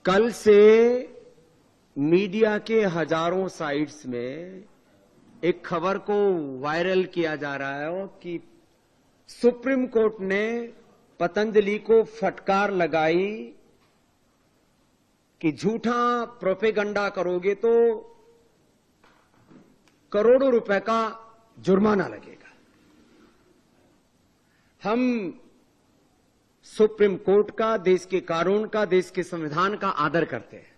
कल से मीडिया के हजारों साइट्स में एक खबर को वायरल किया जा रहा है कि सुप्रीम कोर्ट ने पतंजलि को फटकार लगाई कि झूठा प्रोपेगंडा करोगे तो करोड़ों रुपए का जुर्माना लगेगा। हम सुप्रीम कोर्ट का, देश के कानून का, देश के संविधान का आदर करते हैं,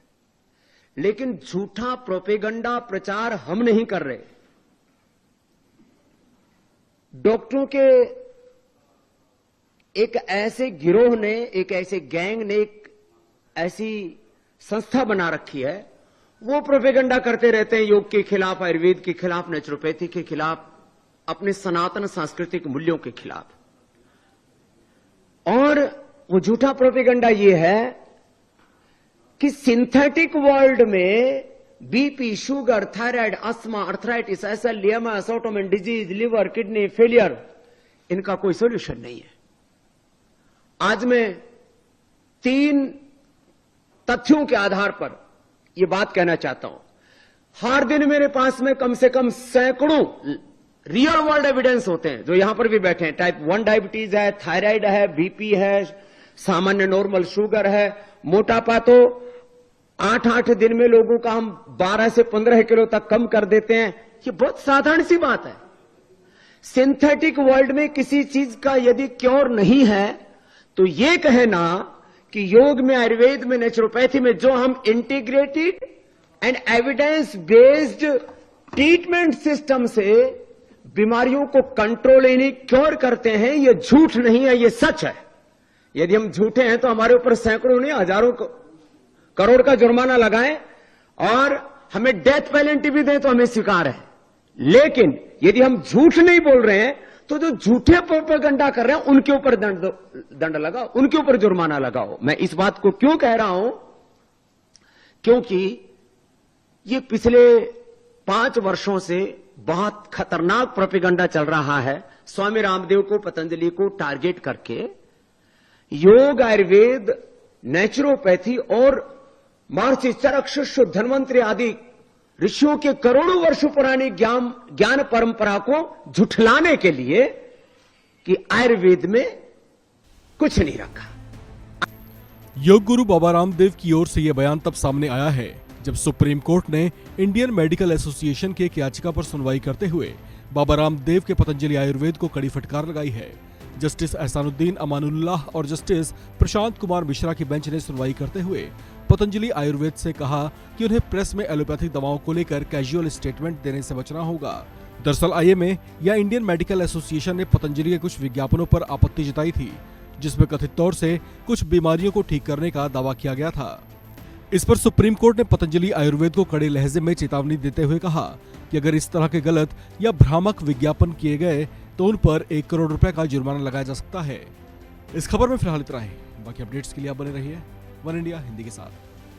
लेकिन झूठा प्रोपेगंडा प्रचार हम नहीं कर रहे। डॉक्टरों के एक ऐसे गिरोह ने, एक ऐसे गैंग ने, एक ऐसी संस्था बना रखी है, वो प्रोपेगंडा करते रहते हैं योग के खिलाफ, आयुर्वेद के खिलाफ, नेचुरोपैथी के खिलाफ, अपने सनातन सांस्कृतिक मूल्यों के खिलाफ। और वो झूठा प्रोपेगंडा ये है कि सिंथेटिक वर्ल्ड में BP, sugar, thyroid, asthma, arthritis, ऐसा लियमा, autoimmune disease, liver, kidney failure, इनका कोई सॉल्यूशन नहीं है। आज मैं 3 तथ्यों के आधार पर यह बात कहना चाहता हूं। हर दिन मेरे पास में कम से कम सैकड़ों रियल वर्ल्ड एविडेंस होते हैं, जो यहां पर भी बैठे हैं। टाइप 1 डायबिटीज है, थायराइड है, बीपी है, सामान्य नॉर्मल शुगर है, मोटापा तो 8-8 दिन में लोगों का हम 12 से 15 किलो तक कम कर देते हैं। ये बहुत साधारण सी बात है। सिंथेटिक वर्ल्ड में किसी चीज का यदि क्योर नहीं है तो ये कहना कि योग में, आयुर्वेद में, नेचुरोपैथी में जो हम integrated and evidence based treatment system से बीमारियों को कंट्रोल यानी क्योर करते हैं, ये झूठ नहीं है, ये सच है। यदि हम झूठे हैं तो हमारे ऊपर सैकड़ों नहीं, हजारों करोड़ का जुर्माना लगाएं और हमें डेथ पेनल्टी भी दें तो हमें स्वीकार है। लेकिन यदि हम झूठ नहीं बोल रहे हैं तो जो झूठे प्रोपेगंडा कर रहे हैं उनके ऊपर दंड लगाओ, उनके ऊपर जुर्माना लगाओ। मैं इस बात को क्यों कह रहा हूं? क्योंकि ये पिछले 5 वर्षों से बहुत खतरनाक प्रोपेगंडा चल रहा है, स्वामी रामदेव को, पतंजलि को टारगेट करके। योग, आयुर्वेद, नेचुरोपैथी और महर्षि चरक, शिष्य, धन्वंतरि आदि ऋषियों के करोड़ों वर्षों पुरानी ज्ञान परंपरा को झुठलाने के लिए कि आयुर्वेद में कुछ नहीं रखा। योग गुरु बाबा रामदेव की ओर से यह बयान तब सामने आया है जब सुप्रीम कोर्ट ने इंडियन मेडिकल एसोसिएशन की एक याचिका पर सुनवाई करते हुए बाबा रामदेव के पतंजलि आयुर्वेद को कड़ी फटकार लगाई है। जस्टिस एहसानुद्दीन अमानुल्लाह और जस्टिस प्रशांत कुमार मिश्रा की बेंच ने सुनवाई करते हुए पतंजलि आयुर्वेद से कहा कि उन्हें प्रेस में एलोपैथिक दवाओं को लेकर कैजुअल स्टेटमेंट देने से बचना होगा। दरअसल आईएमए या इंडियन मेडिकल एसोसिएशन ने पतंजलि के कुछ विज्ञापनों पर आपत्ति जताई थी, जिसमें कथित तौर से कुछ बीमारियों को ठीक करने का दावा किया गया था। इस पर सुप्रीम कोर्ट ने पतंजलि आयुर्वेद को कड़े लहजे में चेतावनी देते हुए कहा कि अगर इस तरह के गलत या भ्रामक विज्ञापन किए गए तो उन पर 1 करोड़ रुपए का जुर्माना लगाया जा सकता है। इस खबर में फिलहाल इतना ही। बाकी अपडेट्स के लिए आप बने रहिए वन इंडिया हिंदी के साथ।